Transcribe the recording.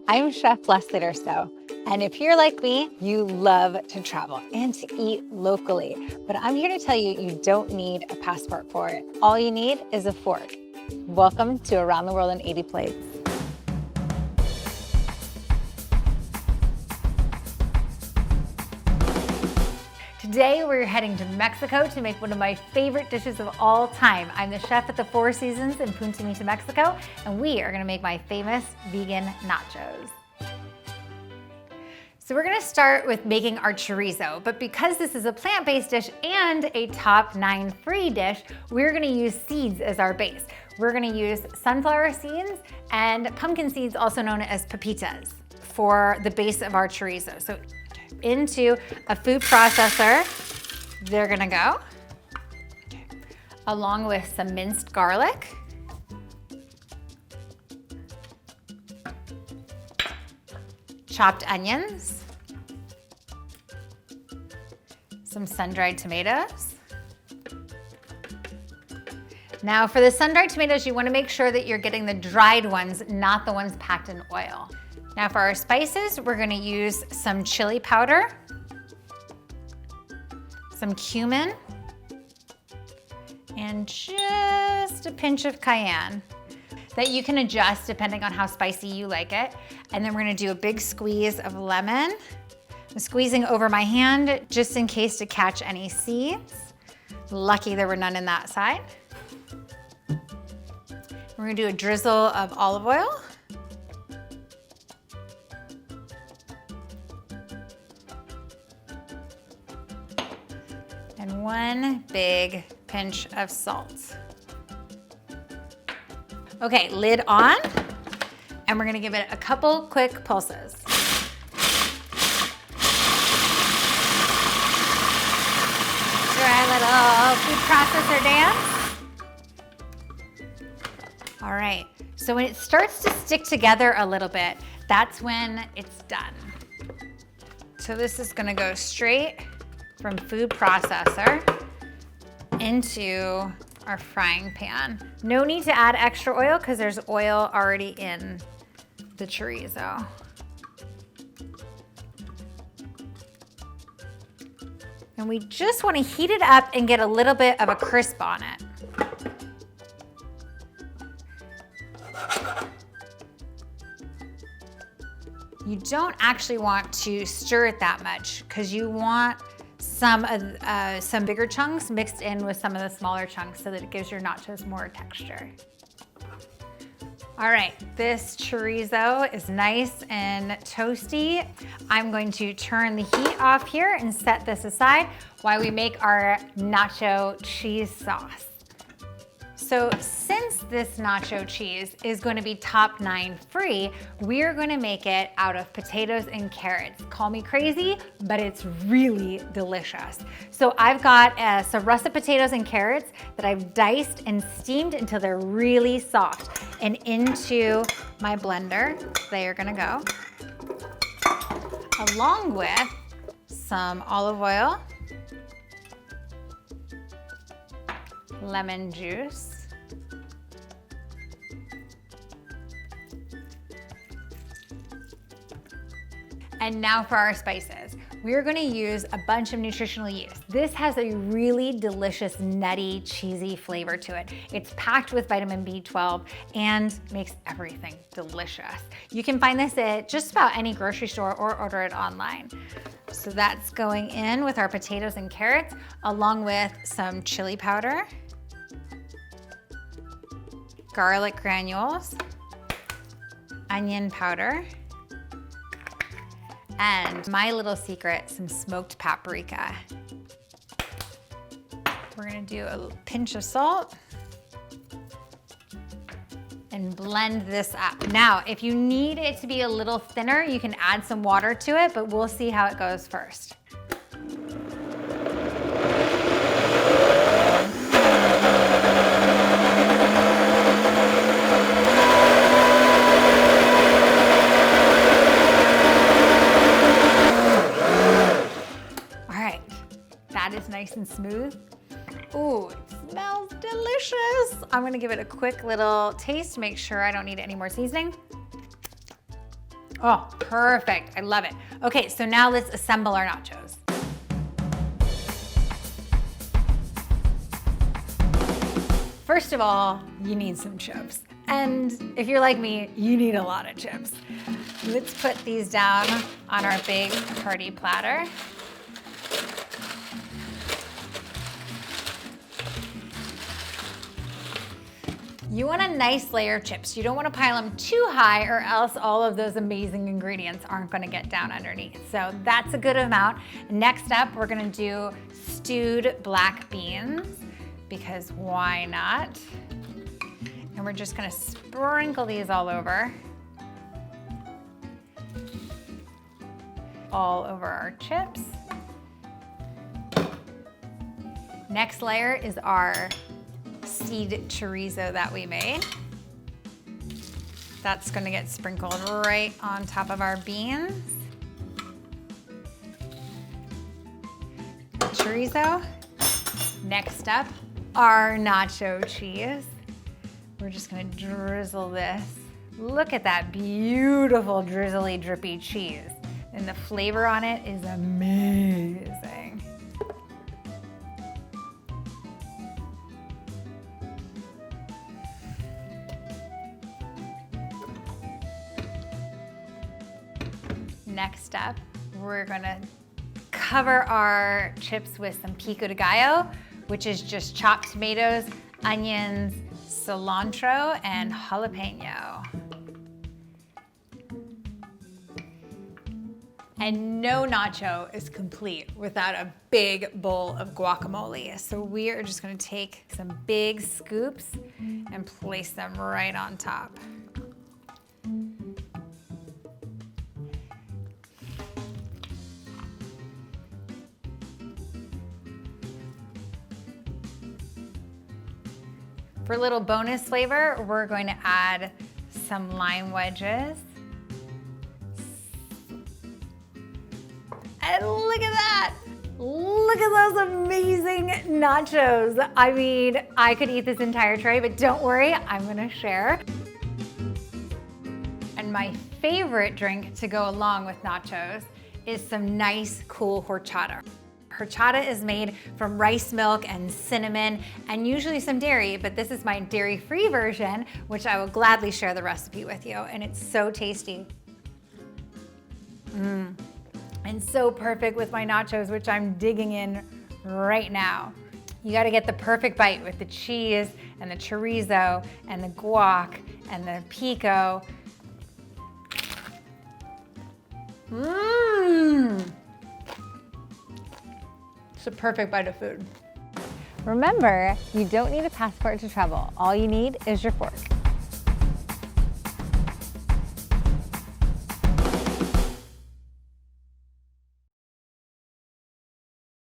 I'm Chef Leslie Durso, and if you're like me, you love to travel and to eat locally. But I'm here to tell you, you don't need a passport for it. All you need is a fork. Welcome to Around the World in 80 Plates. Today we're heading to Mexico to make one of my favorite dishes of all time. I'm the chef at the Four Seasons in Punta Mita, Mexico, and we are gonna make my famous vegan nachos. So we're gonna start with making our chorizo, but because this is a plant-based dish and a top 9 free dish, we're gonna use seeds as our base. We're gonna use sunflower seeds and pumpkin seeds, also known as pepitas, for the base of our chorizo. So into a food processor, they're gonna go, along with some minced garlic, chopped onions, some sun-dried tomatoes. Now for the sun-dried tomatoes, you wanna make sure that you're getting the dried ones, not the ones packed in oil. Now for our spices, we're gonna use some chili powder, some cumin, and just a pinch of cayenne that you can adjust depending on how spicy you like it. And then we're gonna do a big squeeze of lemon. I'm squeezing over my hand just in case to catch any seeds. Lucky there were none in that side. We're gonna do a drizzle of olive oil. And one big pinch of salt. Okay, lid on, and we're gonna give it a couple quick pulses. Do our little food processor dance. All right, so when it starts to stick together a little bit, that's when it's done. So this is gonna go straight from food processor into our frying pan. No need to add extra oil because there's oil already in the chorizo. And we just want to heat it up and get a little bit of a crisp on it. You don't actually want to stir it that much because you want some bigger chunks mixed in with some of the smaller chunks so that it gives your nachos more texture. All right, this chorizo is nice and toasty. I'm going to turn the heat off here and set this aside while we make our nacho cheese sauce. So since this nacho cheese is going to be top 9 free, we're going to make it out of potatoes and carrots. Call me crazy, but it's really delicious. So I've got some russet potatoes and carrots that I've diced and steamed until they're really soft. And into my blender, they are going to go, along with some olive oil, lemon juice, and now for our spices. We're gonna use a bunch of nutritional yeast. This has a really delicious, nutty, cheesy flavor to it. It's packed with vitamin B12 and makes everything delicious. You can find this at just about any grocery store or order it online. So that's going in with our potatoes and carrots, along with some chili powder, garlic granules, onion powder, and my little secret, some smoked paprika. We're gonna do a pinch of salt and blend this up. Now, if you need it to be a little thinner, you can add some water to it, but we'll see how it goes first. Is nice and smooth. Ooh, it smells delicious. I'm gonna give it a quick little taste to make sure I don't need any more seasoning. Oh, perfect. I love it. Okay, so now let's assemble our nachos. First of all, you need some chips. And if you're like me, you need a lot of chips. Let's put these down on our big hearty platter. You want a nice layer of chips. You don't want to pile them too high or else all of those amazing ingredients aren't going to get down underneath. So that's a good amount. Next up, we're going to do stewed black beans because why not? And we're just going to sprinkle these all over our chips. Next layer is our seed chorizo that we made. That's gonna get sprinkled right on top of our beans. Chorizo. Next up, our nacho cheese. We're just gonna drizzle this. Look at that beautiful drizzly drippy cheese. And the flavor on it is amazing. Next up, we're gonna cover our chips with some pico de gallo, which is just chopped tomatoes, onions, cilantro, and jalapeno. And no nacho is complete without a big bowl of guacamole. So we are just gonna take some big scoops and place them right on top. For a little bonus flavor, we're going to add some lime wedges. And look at that! Look at those amazing nachos. I mean, I could eat this entire tray, but don't worry, I'm gonna share. And my favorite drink to go along with nachos is some nice, cool horchata. Horchata is made from rice milk and cinnamon and usually some dairy, but this is my dairy-free version, which I will gladly share the recipe with you, and it's so tasty. And so perfect with my nachos, which I'm digging in right now. You gotta get the perfect bite with the cheese and the chorizo and the guac and the pico. It's a perfect bite of food. Remember, you don't need a passport to travel. All you need is your fork.